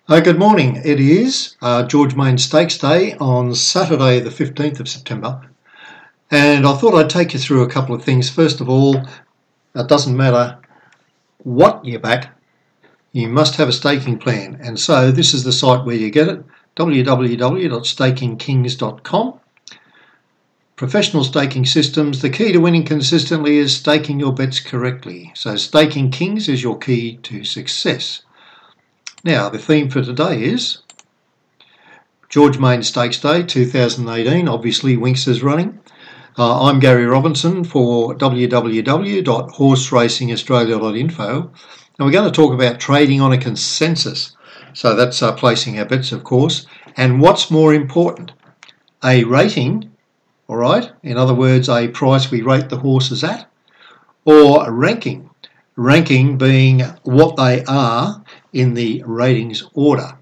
Good morning. It is George Main Stakes Day on Saturday the 15th of September, and I thought I'd take you through a couple of things. First of all, it doesn't matter what you back, you must have a staking plan, and so this is the site where you get it, www.stakingkings.com. Professional staking systems. The key to winning consistently is staking your bets correctly. So Staking Kings is your key to success. Now, the theme for today is George Main Stakes Day 2018. Obviously, Winx is running. I'm Gary Robinson for www.horseracingaustralia.info, and we're going to talk about trading on a consensus. So that's placing our bets, of course. And what's more important, a rating, all right? In other words, a price we rate the horses at, or a ranking. Ranking being what they are in the ratings order.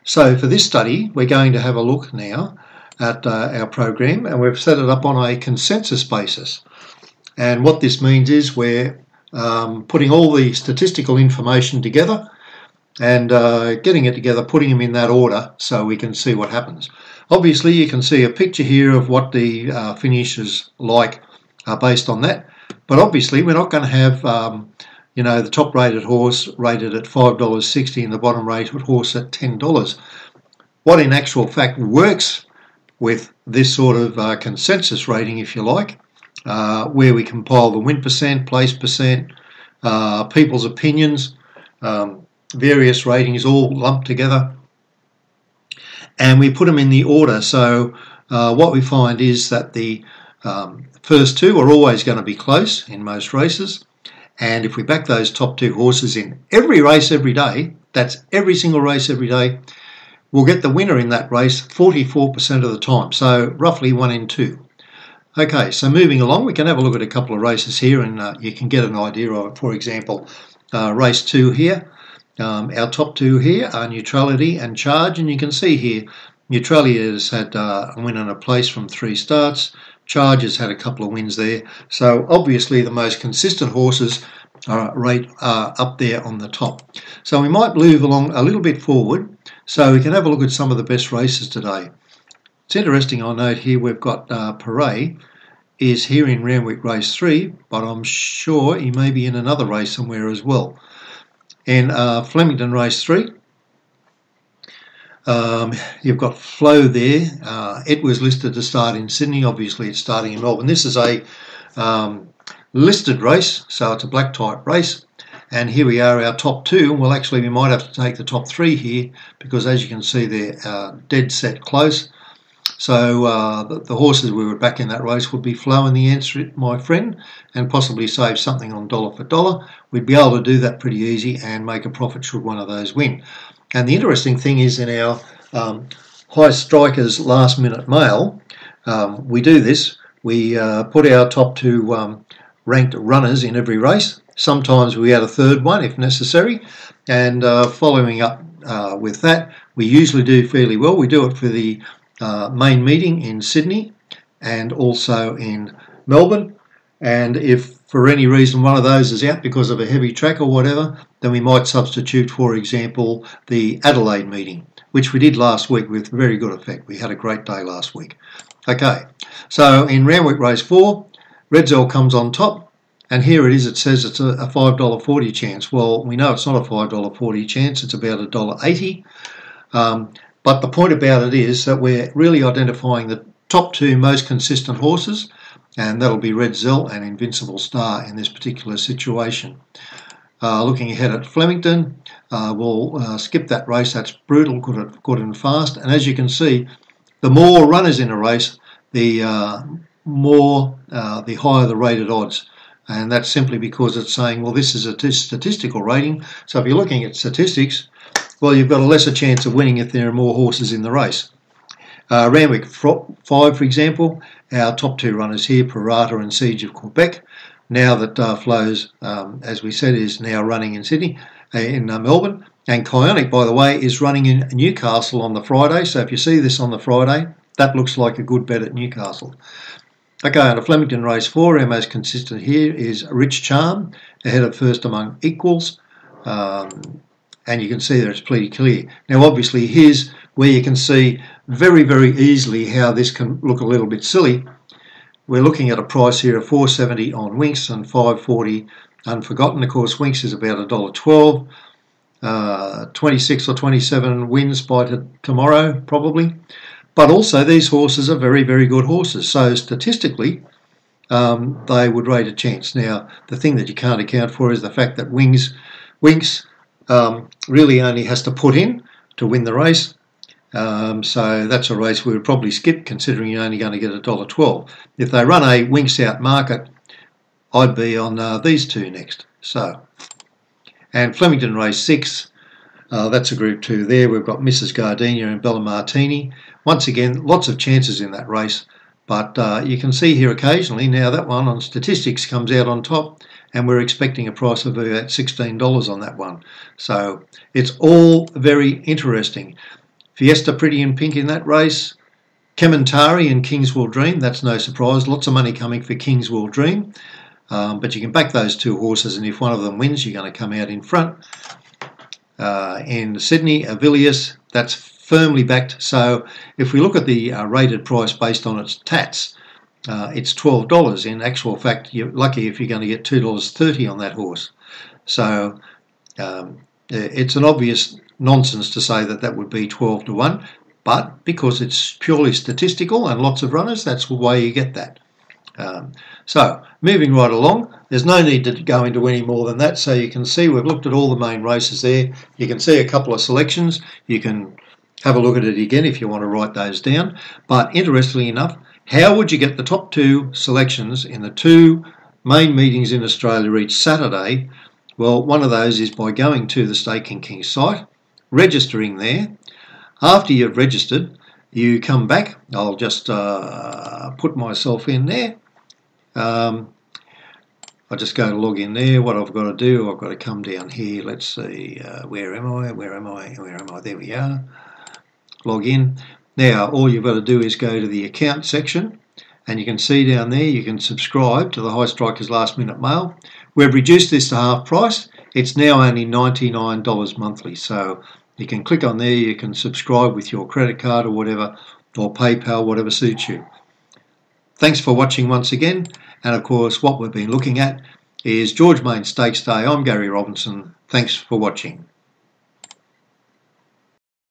So for this study, we're going to have a look now at our program, and we've set it up on a consensus basis. And what this means is we're putting all the statistical information together and getting it together, putting them in that order so we can see what happens. Obviously, you can see a picture here of what the finish is like based on that. But obviously, we're not going to have the top rated horse rated at $5.60 and the bottom rated horse at $10. What in actual fact works with this sort of consensus rating, if you like, where we compile the win percent, place percent, people's opinions, various ratings all lumped together, and we put them in the order. So what we find is that the first two are always going to be close in most races. And if we back those top two horses in every race every day, that's every single race every day, we'll get the winner in that race 44% of the time, so roughly 1 in 2. Okay, so moving along, we can have a look at a couple of races here and you can get an idea of it. For example, race 2 here, our top two here are Neutrality and Charge, and you can see here Neutrality has had a win and a place from 3 starts. Charge has had a couple of wins there. So obviously the most consistent horses are up there on the top. So we might move along a little bit forward so we can have a look at some of the best races today. It's interesting, I note here we've got Paray is here in Randwick race 3, but I'm sure he may be in another race somewhere as well. In Flemington race 3, you've got Flow there. It was listed to start in Sydney. Obviously, it's starting in Melbourne. This is a listed race, so it's a black type race. And here we are, our top two. Well, actually, we might have to take the top 3 here because, as you can see, they're dead set close. So the horses we would back in that race would be Flow in the answer, my friend, and possibly save something on dollar for dollar. We'd be able to do that pretty easy and make a profit should one of those win. And the interesting thing is in our High Strikers last minute mail, we do this. We put our top 2 ranked runners in every race. Sometimes we add a third one if necessary. And following up with that, we usually do fairly well. We do it for the main meeting in Sydney and also in Melbourne. And if for any reason one of those is out because of a heavy track or whatever, then we might substitute, for example, the Adelaide meeting, which we did last week with very good effect. We had a great day last week. Okay, so in Randwick race 4, Redzell comes on top, and here it is. It says it's a $5.40 chance. Well, we know it's not a $5.40 chance. It's about $1.80. But the point about it is that we're really identifying the top 2 most consistent horses, and that'll be Redzell and Invincible Star in this particular situation. Looking ahead at Flemington, we'll skip that race. That's brutal, good and fast. And as you can see, the more runners in a race, the higher the rated odds. And that's simply because it's saying, well, this is a statistical rating. So if you're looking at statistics, well, you've got a lesser chance of winning if there are more horses in the race. Randwick 5, for example, our top 2 runners here, Parata and Siege of Quebec. Now that Flows, as we said, is now running in Sydney, in Melbourne. And Kionic, by the way, is running in Newcastle on the Friday. So if you see this on the Friday, that looks like a good bet at Newcastle. Okay, on the Flemington race 4, our most consistent here is Rich Charm, ahead of First Among Equals. and you can see that it's pretty clear. Now obviously here's where you can see very, very easily how this can look a little bit silly. We're looking at a price here of $4.70 on Winx and $5.40 Unforgotten. Of course, Winx is about $1.12. 26 or 27 wins by tomorrow probably. But also these horses are very, very good horses. So statistically, they would rate a chance. Now, the thing that you can't account for is the fact that Winx really only has to put in to win the race. So that's a race we would probably skip, considering you're only going to get $1.12. If they run a Winx out market, I'd be on these two next. So, and Flemington race 6, that's a Group 2 there. We've got Mrs. Gardenia and Bella Martini. Once again, lots of chances in that race, but you can see here occasionally now that one on statistics comes out on top, and we're expecting a price of about $16 on that one. So it's all very interesting. Fiesta Pretty in Pink in that race. Kementari and King's Will Dream, that's no surprise. Lots of money coming for King's Will Dream. But you can back those two horses, and if one of them wins, you're going to come out in front. In Sydney, Avilius, that's firmly backed. So if we look at the rated price based on its tats, it's $12. In actual fact, you're lucky if you're going to get $2.30 on that horse. So it's an obvious nonsense to say that that would be 12 to 1, but because it's purely statistical and lots of runners, that's the way you get that. So moving right along, there's no need to go into any more than that. So you can see we've looked at all the main races there. You can see a couple of selections. You can have a look at it again if you want to write those down. But interestingly enough, how would you get the top 2 selections in the 2 main meetings in Australia each Saturday? Well, one of those is by going to the Staking King site, registering there. After you've registered, you come back. I'll just put myself in there. I just go to log in there. What I've got to do, I've got to come down here. Let's see, where am I? There we are. Log in. Now, all you've got to do is go to the account section, and you can see down there you can subscribe to the High Strikers Last Minute Mail. We've reduced this to half price. It's now only $99 monthly. So you can click on there. You can subscribe with your credit card or whatever, or PayPal, whatever suits you. Thanks for watching once again, and of course what we've been looking at is George Main Stakes Day. I'm Gary Robinson. Thanks for watching.